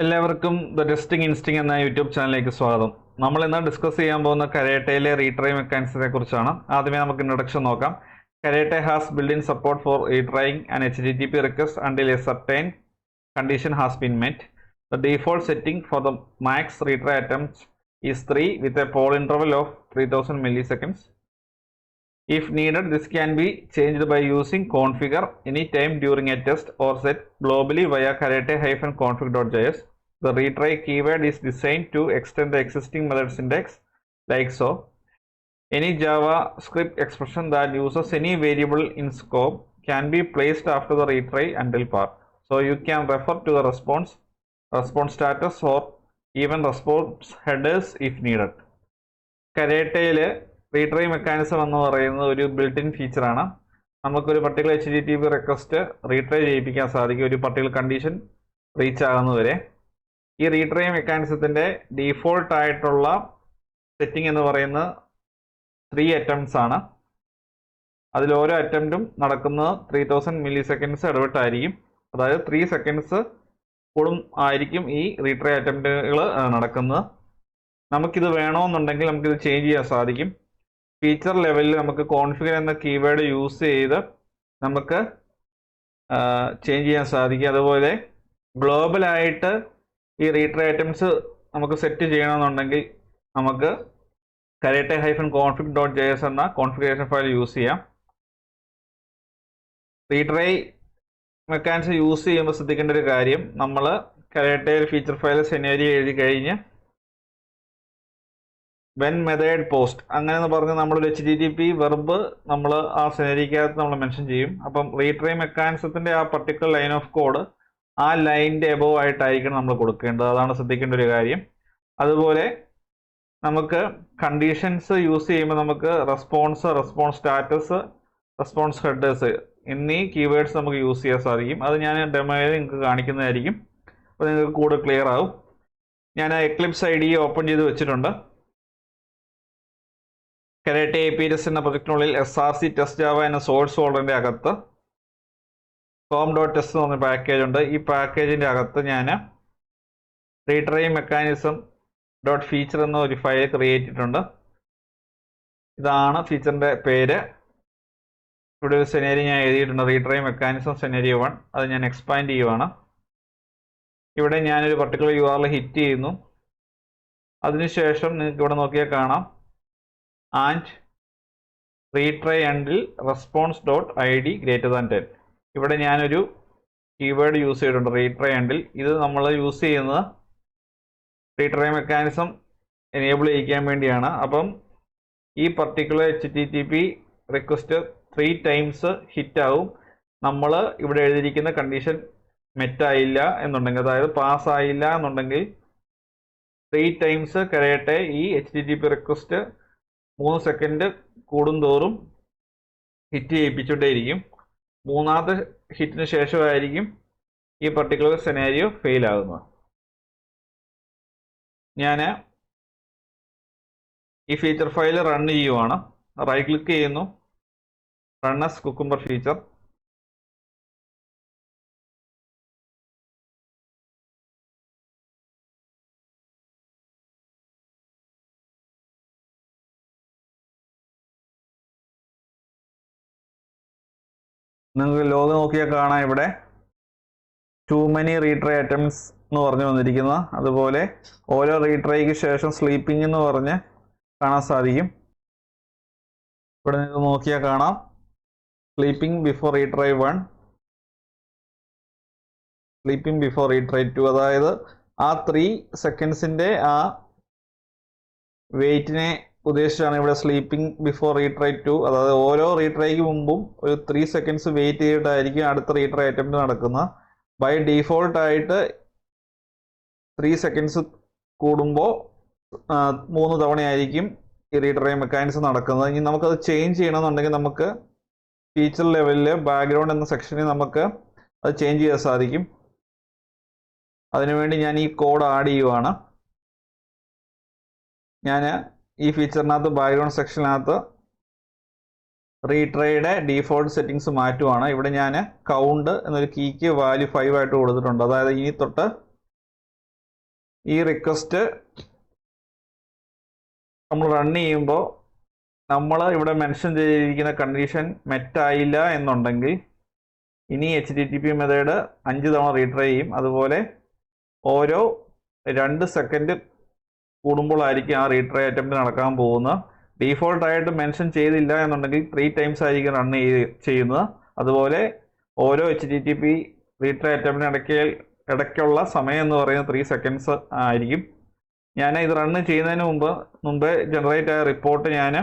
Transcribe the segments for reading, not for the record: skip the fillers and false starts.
എല്ലാവർക്കും the testing ഇൻസ്റ്റിംഗ് എന്ന YouTube ചാനലിലേക്ക് സ്വാഗതം. നമ്മൾ ഇന്ന് ഡിസ്കസ് ചെയ്യാൻ പോകുന്ന കരേട്ടയിലെ റീട്രൈ മെക്കാനിസത്തെ കുറിച്ചാണ്. ആദ്യമേ നമുക്ക് ഇൻട്രൊഡക്ഷൻ നോക്കാം. Karate has build in support for retrying and HTTP request until a certain condition has been met. The default setting for the max retry attempts is 3 with a poll interval of 3000 milliseconds. If needed, this can be changed by using configure anytime during a test or set globally via karate-config.js. The retry keyword is designed to extend the existing methods index like so. Any JavaScript expression that uses any variable in scope can be placed after the retry until part. So you can refer to the response status or even response headers if needed. കരേട്ടയിൽ retry mechanism എന്ന് പറയുന്നത് ഒരു built in ഫീച്ചറാണ്. നമുക്കൊരു particular HTTP request retry ചെയ്യിപ്പിക്കാൻ സാധിക്കും ഒരു particular condition reach ആകുന്നതുവരെ. ഈ റീട്രൈ മെക്കാനിസത്തിൻ്റെ ഡീഫോൾട്ട് ആയിട്ടുള്ള സെറ്റിംഗ് എന്ന് പറയുന്നത് 3 attempts ആണ്. അതിൽ ഓരോ അറ്റംപ്റ്റും നടക്കുന്നത് 3000 milliseconds ഇടവിട്ടായിരിക്കും. അതായത് 3 seconds കൂടും ആയിരിക്കും ഈ റീട്രൈ അറ്റംപ്റ്റുകൾ നടക്കുന്നത്. നമുക്കിത് വേണമെന്നുണ്ടെങ്കിൽ നമുക്കിത് ചേഞ്ച് ചെയ്യാൻ സാധിക്കും. ഫീച്ചർ ലെവലിൽ നമുക്ക് കോൺഫിഗർ എന്ന കീവേഡ് യൂസ് ചെയ്ത് നമുക്ക് ചേഞ്ച് ചെയ്യാൻ സാധിക്കും. അതുപോലെ ഗ്ലോബലായിട്ട് ഈ റീട്രൈ അറ്റംപ്റ്റ്സ് നമുക്ക് സെറ്റ് ചെയ്യണമെന്നുണ്ടെങ്കിൽ നമുക്ക് karate-config.js എന്ന കോൺഫിഗറേഷൻ ഫയൽ യൂസ് ചെയ്യാം. റീട്രൈ മെക്കാനിസം യൂസ് ചെയ്യുമ്പോൾ ശ്രദ്ധിക്കേണ്ട ഒരു കാര്യം, നമ്മൾ കരേട്ടയിൽ ഫീച്ചർ ഫയൽ സെനേരിയോ എഴുതി കഴിഞ്ഞ് വെൻ മെത്തേഡ് പോസ്റ്റ് അങ്ങനെ എന്ന് പറഞ്ഞ് നമ്മളൊരു HTTP വെർബ് നമ്മൾ ആ സെനേരിക്കകത്ത് നമ്മൾ മെൻഷൻ ചെയ്യും. അപ്പം റീട്രൈ മെക്കാനിസത്തിൻ്റെ ആ പർട്ടിക്കുലർ ലൈൻ ഓഫ് കോഡ് ആ ലൈനിൻ്റെ എബോവ് ആയിട്ടായിരിക്കണം നമ്മൾ കൊടുക്കേണ്ടത്. അതാണ് ശ്രദ്ധിക്കേണ്ട ഒരു കാര്യം. അതുപോലെ നമുക്ക് കണ്ടീഷൻസ് യൂസ് ചെയ്യുമ്പോൾ നമുക്ക് റെസ്പോൺസ് സ്റ്റാറ്റസ്, റെസ്പോൺസ് ഹെഡേഴ്സ് എന്നീ കീവേഡ്സ് നമുക്ക് യൂസ് ചെയ്യാൻ സാധിക്കും. അത് ഞാൻ ഡെമോയിൽ നിങ്ങൾക്ക് കാണിക്കുന്നതായിരിക്കും. അപ്പോൾ നിങ്ങൾക്ക് കൂടുതൽ ക്ലിയർ ആവും. ഞാൻ എക്ലിപ്സ് IDE ഓപ്പൺ ചെയ്ത് വെച്ചിട്ടുണ്ട്. കരേട്ടെ API ടെസ്റ്റ് എന്ന പ്രൊജക്റ്റിനുള്ളിൽ SRC ടെസ്റ്റ് ജാവ എന്ന സോഴ്സ് ഫോൾഡറിൻ്റെ അകത്ത് com.test എന്ന് പറഞ്ഞ പാക്കേജ് ഉണ്ട്. ഈ പാക്കേജിൻ്റെ അകത്ത് ഞാൻ റീട്രൈ മെക്കാനിസം .feature എന്ന ഒരു ഫയൽ ക്രിയേറ്റ് ചെയ്തിട്ടുണ്ട്. ഇതാണ് ഫീച്ചറിൻ്റെ പേര്. ഇവിടെ ഒരു സെനേരിയോ ഞാൻ എഴുതിയിട്ടുണ്ട്, റീട്രൈ മെക്കാനിസം സെനേരിയോ 1. അത് ഞാൻ എക്സ്പാൻഡ് ചെയ്യുവാണ്. ഇവിടെ ഞാനൊരു പർട്ടിക്കുലർ URL ഹിറ്റ് ചെയ്യുന്നു. അതിനുശേഷം നിങ്ങൾക്ക് ഇവിടെ നോക്കിയാൽ കാണാം ആൻഡ് റീട്രൈ അണ്ടിൽ response.id >10. ഇവിടെ ഞാനൊരു കീവേഡ് യൂസ് ചെയ്തിട്ടുണ്ട്, റീട്രൈ അണ്ടിൽ. ഇത് നമ്മൾ യൂസ് ചെയ്യുന്നത് റീട്രൈ മെക്കാനിസം എനേബിൾ ചെയ്യിക്കാൻ വേണ്ടിയാണ്. അപ്പം ഈ particular HTTP request 3 times hit ആവും. നമ്മൾ ഇവിടെ എഴുതിയിരിക്കുന്ന കണ്ടീഷൻ മെറ്റായില്ല എന്നുണ്ടെങ്കിൽ, അതായത് പാസ്സായില്ല എന്നുണ്ടെങ്കിൽ 3 times കരേട്ടെ ഈ HTTP റിക്വസ്റ്റ് 3 സെക്കൻഡ് കൂടുന്തോറും ഹിറ്റ് ചെയ്യിപ്പിച്ചുകൊണ്ടേയിരിക്കും. മൂന്നാമത്തെ ഹിറ്റിന് ശേഷമായിരിക്കും ഈ പർട്ടിക്കുലർ സെനാരിയോ ഫെയിൽ ആകുന്നത്. ഞാൻ ഈ ഫീച്ചർ ഫയൽ റൺ ചെയ്യുവാണ്. റൈറ്റ് ക്ലിക്ക് ചെയ്യുന്നു, റൺ ആസ് കുക്കുംബർ ഫീച്ചർ. നിങ്ങൾക്ക് ലോഗ് നോക്കിയാൽ കാണാം ഇവിടെ ടു മെനി റീട്രൈ അറ്റംപ്റ്റ്സ് എന്ന് പറഞ്ഞു വന്നിരിക്കുന്ന. അതുപോലെ ഓരോ റീട്രൈക്ക് ശേഷം സ്ലീപ്പിംഗ് എന്ന് പറഞ്ഞ് കാണാൻ സാധിക്കും. ഇവിടെ നിങ്ങൾക്ക് നോക്കിയാൽ കാണാം sleeping before retry 1, sleeping before retry 2. അതായത് ആ 3 secondsന്റെ ആ വെയിറ്റിനെ ഉദ്ദേശിച്ചാണ് ഇവിടെ സ്ലീപ്പിംഗ് ബിഫോർ റീട്രൈ 2. അതായത് ഓരോ റീട്രൈക്ക് മുമ്പും ഒരു 3 seconds വെയിറ്റ് ചെയ്തിട്ടായിരിക്കും അടുത്ത റീട്രൈ അറ്റംപ്റ്റ് നടക്കുന്നത്. ബൈ ഡീഫോൾട്ട് ആയിട്ട് 3 seconds കൂടുമ്പോൾ 3 തവണയായിരിക്കും ഈ റീട്രൈ മെക്കാനിസം നടക്കുന്നത്. ഇനി നമുക്കത് ചേഞ്ച് ചെയ്യണമെന്നുണ്ടെങ്കിൽ നമുക്ക് ഫീച്ചർ ലെവലിൽ ബാക്ക്ഗ്രൗണ്ട് എന്ന സെക്ഷനിൽ നമുക്ക് അത് ചേഞ്ച് ചെയ്യാൻ സാധിക്കും. അതിനുവേണ്ടി ഞാൻ ഈ കോഡ് ആഡ് ചെയ്യുവാണ്. ഞാൻ ഈ ഫീച്ചറിനകത്ത് ബാക്ക്ഗ്രൗണ്ട് സെക്ഷനകത്ത് റീട്രൈയുടെ ഡീഫോൾട്ട് സെറ്റിങ്സ് മാറ്റുവാണ്. ഇവിടെ ഞാൻ കൗണ്ട് എന്നൊരു കീക്ക് വാല്യൂ 5 ആയിട്ട് കൊടുത്തിട്ടുണ്ട്. അതായത് ഇനി തൊട്ട് ഈ റിക്വസ്റ്റ് നമ്മൾ റൺ ചെയ്യുമ്പോൾ നമ്മൾ ഇവിടെ മെൻഷൻ ചെയ്തിരിക്കുന്ന കണ്ടീഷൻ മെറ്റായില്ല എന്നുണ്ടെങ്കിൽ ഇനി HTTP മെത്തേഡ് 5 തവണ റീട്രൈ ചെയ്യും. അതുപോലെ ഓരോ 2 സെക്കൻഡ് കൂടുമ്പോഴായിരിക്കും ആ റീട്രൈ അറ്റംപ്റ്റ് നടക്കാൻ പോകുന്നത്. ഡീഫോൾട്ടായിട്ട് മെൻഷൻ ചെയ്തില്ല എന്നുണ്ടെങ്കിൽ 3 ടൈംസ് ആയിരിക്കും റൺ ചെയ്യുന്നത്. അതുപോലെ ഓരോ HTTP റീട്രൈ അറ്റംപ്റ്റിന് ഇടയ്ക്കുള്ള സമയം എന്ന് പറയുന്നത് 3 സെക്കൻഡ്സ് ആയിരിക്കും. ഞാൻ ഇത് റണ്ണ് ചെയ്യുന്നതിന് മുമ്പ് ജനറേറ്റ് ആയ റിപ്പോർട്ട് ഞാൻ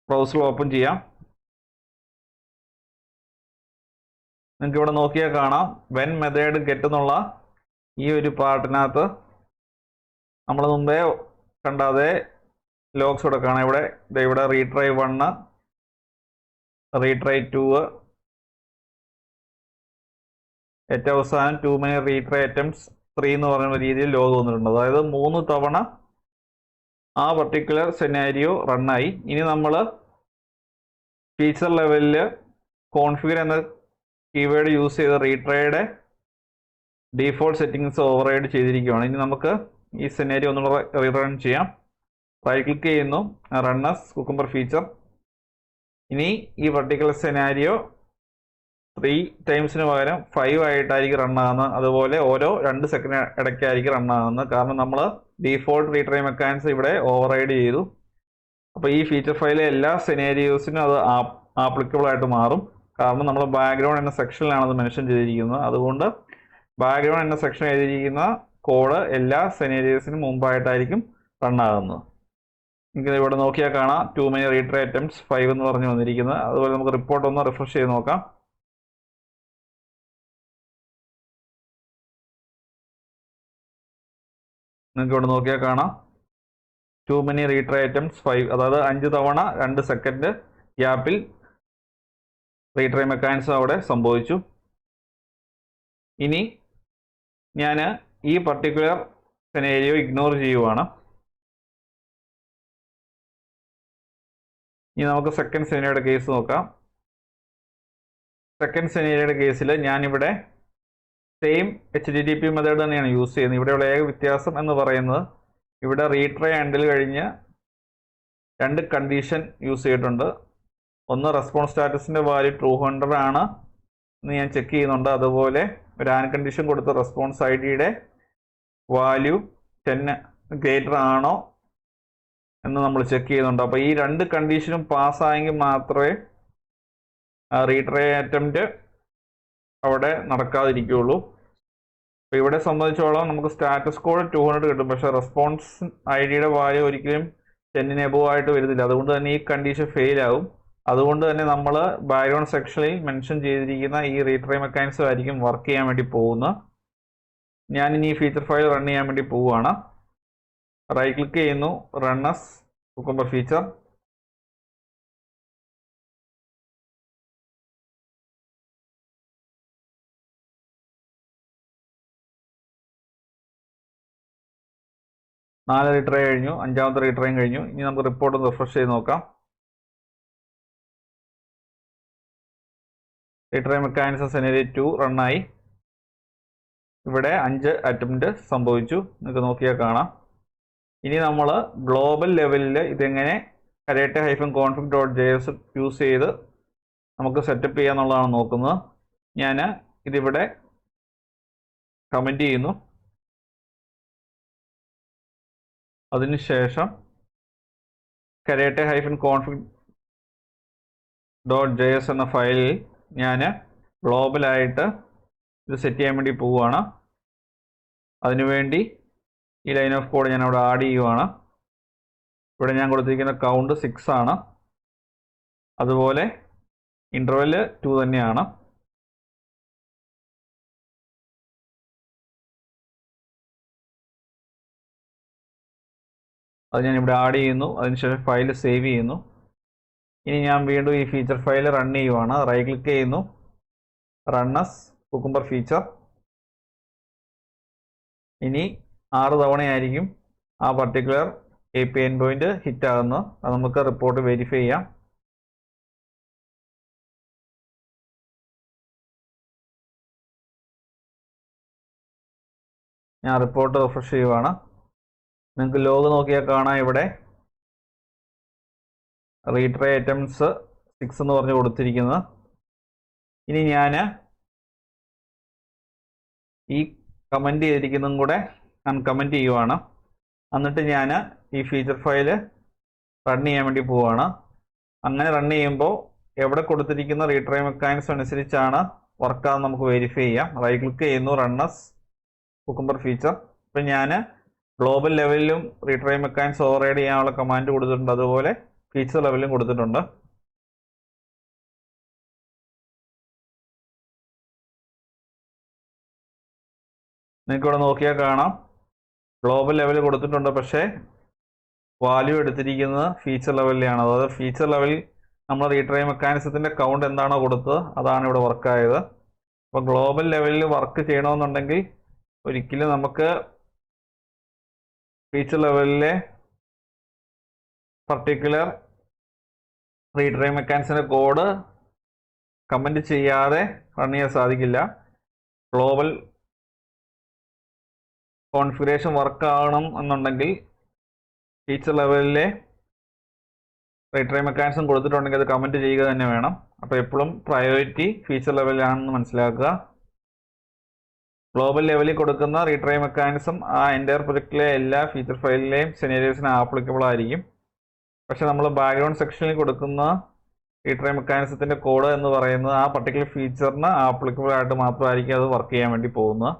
ബ്രൗസറിൽ ഓപ്പൺ ചെയ്യാം. നിങ്ങൾക്ക് ഇവിടെ നോക്കിയാൽ കാണാം വെൻ മെത്തേഡ് ഗെറ്റ് എന്നുള്ള ഈ ഒരു പാർട്ടിനകത്ത് നമ്മൾ മുമ്പേ കണ്ടാതെ ലോഗ്സ് ഇവിടെ കാണാം. ഇവിടെ റീട്രൈ 1, റീട്രൈ 2, ഏറ്റവും അവസാനം 2 many റീട്രൈ അറ്റംപ്റ്റ്സ് 3 എന്ന് പറയുന്ന രീതിയിൽ ലോഗ് വന്നിട്ടുണ്ട്. അതായത് 3 തവണ ആ പർട്ടിക്കുലർ സെനാരിയോ റണ്ണായി. ഇനി നമ്മൾ ഫീച്ചർ ലെവലിൽ കോൺഫിഗർ എന്ന കീവേഡ് യൂസ് ചെയ്ത് റീട്രൈയുടെ ഡീഫോൾട്ട് സെറ്റിങ്സ് ഓവർറൈഡ് ചെയ്തിരിക്കുകയാണ്. ഇനി നമുക്ക് ഈ സെനാരിയോ ഒന്നുകൂടെ റീറൺ ചെയ്യാം. റൈറ്റ് ക്ലിക്ക് ചെയ്യുന്നു, റണ്ണസ് കുക്കുംബർ ഫീച്ചർ. ഇനി ഈ പർട്ടിക്കുലർ സെനാരിയോ 3 ടൈംസിന് പകരം 5 ആയിട്ടായിരിക്കും റണ്ണാകുന്നത്. അതുപോലെ ഓരോ 2 സെക്കൻഡ് ഇടയ്ക്കായിരിക്കും റണ്ണാകുന്നത്. കാരണം നമ്മൾ ഡീഫോൾട്ട് റീട്രൈ മെക്കാനിസം ഇവിടെ ഓവർറൈഡ് ചെയ്തു. അപ്പോൾ ഈ ഫീച്ചർ ഫയലിലെ എല്ലാ സെനാരിയോസിനും അത് ആപ്ലിക്കബിൾ ആയിട്ട് മാറും. കാരണം നമ്മൾ ബാക്ക്ഗ്രൗണ്ട് എന്ന സെക്ഷനിലാണ് അത് മെൻഷൻ ചെയ്തിരിക്കുന്നത്. അതുകൊണ്ട് ബാക്ക്ഗ്രൗണ്ട് എന്ന സെക്ഷൻ എഴുതിയിരിക്കുന്ന കോഡ് എല്ലാ സെനാരിയോസിനും മുമ്പായിട്ടായിരിക്കും റണ്ണാകുന്നത്. നിങ്ങൾക്ക് ഇവിടെ നോക്കിയാൽ കാണാം 2 many റീട്രൈ അറ്റംപ്റ്റ്സ് 5 എന്ന് പറഞ്ഞു വന്നിരിക്കുന്നത്. അതുപോലെ നമുക്ക് റിപ്പോർട്ട് ഒന്ന് റിഫ്രഷ് ചെയ്ത് നോക്കാം. നിങ്ങൾക്ക് ഇവിടെ നോക്കിയാൽ കാണാം 2 many റീട്രൈ അറ്റംപ്റ്റ്സ് 5, അതായത് 5 തവണ 2 സെക്കൻഡ് ഗ്യാപ്പിൽ റീട്രൈ മെക്കാനിസം അവിടെ സംഭവിച്ചു. ഇനി ഞാൻ ഈ പർട്ടിക്കുലർ സെനാരിയോ ഇഗ്നോർ ചെയ്യുവാണ്. ഇനി നമുക്ക് സെക്കൻഡ് സെനാരിയോയുടെ കേസ് നോക്കാം. സെക്കൻഡ് സെനാരിയോയുടെ കേസിൽ ഞാനിവിടെ സെയിം HTTP മെത്തേഡ് തന്നെയാണ് യൂസ് ചെയ്യുന്നത്. ഇവിടെയുള്ള ഏക വ്യത്യാസം എന്ന് പറയുന്നത് ഇവിടെ റീട്രൈ ആൻഡിൽ കഴിഞ്ഞ് 2 കണ്ടീഷൻ യൂസ് ചെയ്തിട്ടുണ്ട്. ഒന്ന് റെസ്പോൺസ് സ്റ്റാറ്റസിൻ്റെ വാല്യൂ ട്രൂ 100 ആണ് എന്ന് ഞാൻ ചെക്ക് ചെയ്യുന്നുണ്ട്. അതുപോലെ ഒരു ആൻ കണ്ടീഷൻ കൊടുത്ത റെസ്പോൺസ് ID-യുടെ വാല്യൂ 10 ഗ്രേറ്റർ ആണോ എന്ന് നമ്മൾ ചെക്ക് ചെയ്യുന്നുണ്ട്. അപ്പോൾ ഈ 2 കണ്ടീഷനും പാസ്സായെങ്കിൽ മാത്രമേ റീട്രൈ അറ്റംപ്റ്റ് അവിടെ നടക്കാതിരിക്കുകയുള്ളൂ. അപ്പോൾ ഇവിടെ സംബന്ധിച്ചോളം നമുക്ക് സ്റ്റാറ്റസ് കോഡ് 200 കിട്ടും, പക്ഷേ റെസ്പോൺസ് ID-യുടെ വാല്യൂ ഒരിക്കലും 10 എബോവ് ആയിട്ട് വരുന്നില്ല. അതുകൊണ്ട് തന്നെ ഈ കണ്ടീഷൻ ഫെയിൽ ആവും. അതുകൊണ്ട് തന്നെ നമ്മൾ ബാക്ക്ഗ്രൗണ്ട് സെക്ഷനിൽ മെൻഷൻ ചെയ്തിരിക്കുന്ന ഈ റീട്രൈ മെക്കാനിസം ആയിരിക്കും വർക്ക് ചെയ്യാൻ വേണ്ടി പോകുന്നത്. ഞാനിനി ഈ ഫീച്ചർ ഫയൽ റൺ ചെയ്യാൻ വേണ്ടി പോവുകയാണ്. റൈറ്റ് ക്ലിക്ക് ചെയ്യുന്നു, റണ്ണസ് കുക്കുംബർ ഫീച്ചർ. നാല് റീട്രൈ കഴിഞ്ഞു, 5ാമത്തെ റീട്രൈയും കഴിഞ്ഞു. ഇനി നമുക്ക് റിപ്പോർട്ട് ഒന്ന് റിഫ്രഷ് ചെയ്ത് നോക്കാം. Retry mechanism scenario 2 റണ്ണായി. ഇവിടെ 5 അറ്റംപ്റ്റ് സംഭവിച്ചു. നിങ്ങൾക്ക് നോക്കിയാൽ കാണാം. ഇനി നമ്മൾ ഗ്ലോബൽ ലെവലിൽ ഇതെങ്ങനെ karate-config.js യൂസ് ചെയ്ത് നമുക്ക് സെറ്റപ്പ് ചെയ്യാന്നുള്ളതാണ് നോക്കുന്നത്. ഞാൻ ഇതിവിടെ കമൻറ്റ് ചെയ്യുന്നു. അതിനുശേഷം karate-config.js എന്ന ഫയലിൽ ഞാൻ ഗ്ലോബലായിട്ട് ഇത് സെറ്റ് ചെയ്യാൻ വേണ്ടി പോവുകയാണ്. അതിനുവേണ്ടി ഈ ലൈൻ ഓഫ് കോഡ് ഞാൻ അവിടെ ആഡ് ചെയ്യുവാണ്. ഇവിടെ ഞാൻ കൊടുത്തിരിക്കുന്ന കൗണ്ട് 6 ആണ്. അതുപോലെ ഇൻ്റർവെൽ 2 തന്നെയാണ്. അത് ഞാൻ ഇവിടെ ആഡ് ചെയ്യുന്നു. അതിനുശേഷം ഫയൽ സേവ് ചെയ്യുന്നു. ഇനി ഞാൻ വീണ്ടും ഈ ഫീച്ചർ ഫയൽ റൺ ചെയ്യുവാണ്. റൈറ്റ് ക്ലിക്ക് ചെയ്യുന്നു, റണ്ണസ് കുക്കുംബർ ഫീച്ചർ. ഇനി 6 തവണയായിരിക്കും ആ particular API end point hit ആകുന്നത്. അത് നമുക്ക് റിപ്പോർട്ട് വെരിഫൈ ചെയ്യാം. ഞാൻ റിപ്പോർട്ട് റിഫ്രഷ് ചെയ്യുവാണ്. നിങ്ങൾക്ക് ലോഗ് നോക്കിയാൽ കാണാം ഇവിടെ റീട്രൈ ഐറ്റംസ് 6 എന്ന് പറഞ്ഞ് കൊടുത്തിരിക്കുന്നത്. ഇനി ഞാൻ ഈ കമൻറ്റ് ചെയ്തിരിക്കുന്നതും കൂടെ അൺകമൻറ്റ് ചെയ്യുവാണ്. എന്നിട്ട് ഞാൻ ഈ ഫീച്ചർ ഫയൽ റൺ ചെയ്യാൻ വേണ്ടി പോവുകയാണ്. അങ്ങനെ റൺ ചെയ്യുമ്പോൾ എവിടെ കൊടുത്തിരിക്കുന്ന റീട്രൈ മെക്കാനിസം അനുസരിച്ചാണ് വർക്കാന്ന് നമുക്ക് വെരിഫൈ ചെയ്യാം. റൈറ്റ് ക്ലിക്ക് ചെയ്യുന്നു, റണ്ണസ് കുക്കുംബർ ഫീച്ചർ. ഇപ്പം ഞാൻ ഗ്ലോബൽ ലെവലിലും റീട്രൈ മെക്കാനിസം ഓവർറൈഡ് ചെയ്യാനുള്ള കമാൻഡ് കൊടുത്തിട്ടുണ്ട്, അതുപോലെ ഫീച്ചർ ലെവലിലും കൊടുത്തിട്ടുണ്ട്. നിങ്ങൾക്ക് ഇവിടെ നോക്കിയാൽ കാണാം ഗ്ലോബൽ ലെവൽ കൊടുത്തിട്ടുണ്ട്, പക്ഷേ വാല്യൂ എടുത്തിരിക്കുന്നത് ഫീച്ചർ ലെവലിലാണ്. അതായത് ഫീച്ചർ ലെവലിൽ നമ്മൾ റീട്രൈ മെക്കാനിസത്തിൻ്റെ കൗണ്ട് എന്താണോ കൊടുത്തത് അതാണ് ഇവിടെ വർക്കായത്. അപ്പോൾ ഗ്ലോബൽ ലെവലിൽ വർക്ക് ചെയ്യണമെന്നുണ്ടെങ്കിൽ ഒരിക്കലും നമുക്ക് ഫീച്ചർ ലെവലിലെ പർട്ടിക്കുലർ റീട്രൈ മെക്കാനിസത്തിൻ്റെ കോഡ് കമൻറ്റ് ചെയ്യാതെ റൺ ചെയ്യാൻ സാധിക്കില്ല. ഗ്ലോബൽ കോൺഫിഗറേഷൻ വർക്ക് ആകണം എന്നുണ്ടെങ്കിൽ ഫീച്ചർ ലെവലിലെ റീട്രൈ മെക്കാനിസം കൊടുത്തിട്ടുണ്ടെങ്കിൽ അത് കമൻറ്റ് ചെയ്യുക തന്നെ വേണം. അപ്പോൾ എപ്പോഴും പ്രയോറിറ്റി ഫീച്ചർ ലെവലിലാണെന്ന് മനസ്സിലാക്കുക. ഗ്ലോബൽ ലെവലിൽ കൊടുക്കുന്ന റീട്രൈ മെക്കാനിസം ആ എൻ്റയർ പ്രൊജക്റ്റിലെ എല്ലാ ഫീച്ചർ ഫയലിലെയും സെനേരിയോസിന് ആപ്ലിക്കബിൾ ആയിരിക്കും. പക്ഷെ നമ്മൾ ബാക്ക്ഗ്രൗണ്ട് സെക്ഷനിൽ കൊടുക്കുന്ന റീട്രൈ മെക്കാനിസത്തിൻ്റെ കോഡ് എന്ന് പറയുന്നത് ആ പർട്ടിക്കുലർ ഫീച്ചറിന് ആപ്ലിക്കബിൾ ആയിട്ട് മാത്രമായിരിക്കും അത് വർക്ക് ചെയ്യാൻ വേണ്ടി പോകുന്നത്.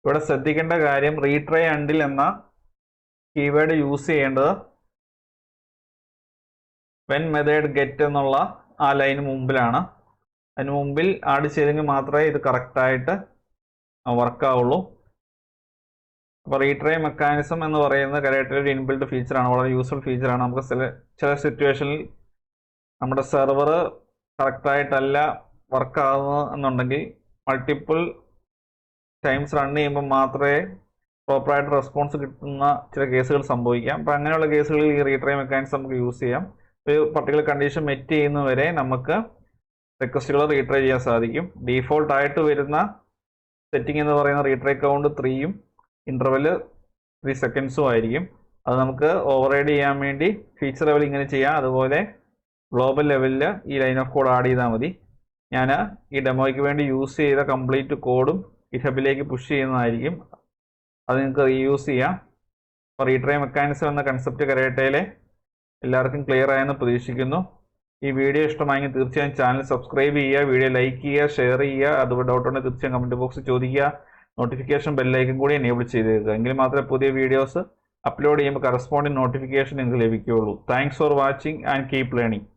ഇവിടെ ശ്രദ്ധിക്കേണ്ട കാര്യം, റീട്രൈ അണ്ടിൽ എന്ന കീവേഡ് യൂസ് ചെയ്യേണ്ടത് വെൻ മെത്തേഡ് ഗെറ്റ് എന്നുള്ള ആ ലൈന് മുമ്പിലാണ്. അതിന് മുമ്പിൽ ആഡ് ചെയ്തെങ്കിൽ മാത്രമേ ഇത് കറക്റ്റായിട്ട് വർക്കാവുള്ളൂ. അപ്പോൾ റീട്രൈ മെക്കാനിസം എന്ന് പറയുന്നത് കരേറ്റയിൽ ഒരു ഇൻബിൽഡ് ഫീച്ചറാണ്, വളരെ യൂസ്ഫുൾ ഫീച്ചറാണ്. നമുക്ക് ചില സിറ്റുവേഷനിൽ നമ്മുടെ സെർവർ കറക്റ്റായിട്ടല്ല വർക്കാകുന്നത് എന്നുണ്ടെങ്കിൽ മൾട്ടിപ്പിൾ ടൈംസ് റൺ ചെയ്യുമ്പോൾ മാത്രമേ പ്രോപ്പറായിട്ട് റെസ്പോൺസ് കിട്ടുന്ന ചില കേസുകൾ സംഭവിക്കാം. അപ്പോൾ അങ്ങനെയുള്ള കേസുകളിൽ ഈ റീട്രൈ മെക്കാനിസം നമുക്ക് യൂസ് ചെയ്യാം. ഒരു പർട്ടിക്കുലർ കണ്ടീഷൻ മെറ്റ് ചെയ്യുന്നവരെ നമുക്ക് റിക്വസ്റ്റുകൾ റീട്രൈ ചെയ്യാൻ സാധിക്കും. ഡീഫോൾട്ടായിട്ട് വരുന്ന സെറ്റിംഗ് എന്ന് പറയുന്ന റീട്രൈ കൗണ്ട് 3ഉം ഇൻ്റർവെല് 3 സെക്കൻഡ്സും ആയിരിക്കും. അത് നമുക്ക് ഓവർറൈഡ് ചെയ്യാൻ വേണ്ടി ഫീച്ചർ ലെവൽ ഇങ്ങനെ ചെയ്യാം, അതുപോലെ ഗ്ലോബൽ ലെവലിൽ ഈ ലൈൻ ഓഫ് കോഡ് ആഡ് ചെയ്താൽ മതി. ഞാൻ ഈ ഡെമോയ്ക്ക് വേണ്ടി യൂസ് ചെയ്ത കംപ്ലീറ്റ് കോഡും ഗിറ്റ്ഹബിലേക്ക് പുഷ് ചെയ്യുന്നതായിരിക്കും, അത് നിങ്ങൾക്ക് റീയൂസ് ചെയ്യാം. അപ്പോൾ റീട്രൈ മെക്കാനിസം എന്ന കൺസെപ്റ്റ് കരേറ്റയിലെ എല്ലാവർക്കും ക്ലിയർ ആയെന്ന് പ്രതീക്ഷിക്കുന്നു. ഈ വീഡിയോ ഇഷ്ടമായെങ്കിൽ തീർച്ചയായും ചാനൽ സബ്സ്ക്രൈബ് ചെയ്യുക, വീഡിയോ ലൈക്ക് ചെയ്യുക, ഷെയർ ചെയ്യുക, അതുപോലെ ഡൗട്ട് ഉണ്ടെങ്കിൽ തീർച്ചയായും കമൻറ്റ് ബോക്സിൽ ചോദിക്കുക. നോട്ടിഫിക്കേഷൻ ബെല്ലൈക്കൻ കൂടി എനേബിൾ ചെയ്തേക്കുക, എങ്കിൽ മാത്രമേ പുതിയ വീഡിയോസ് അപ്ലോഡ് ചെയ്യുമ്പോൾ കറസ്പോണ്ടിങ് നോട്ടിഫിക്കേഷൻ നിങ്ങൾക്ക് ലഭിക്കുകയുള്ളൂ. Thanks for watching and keep learning.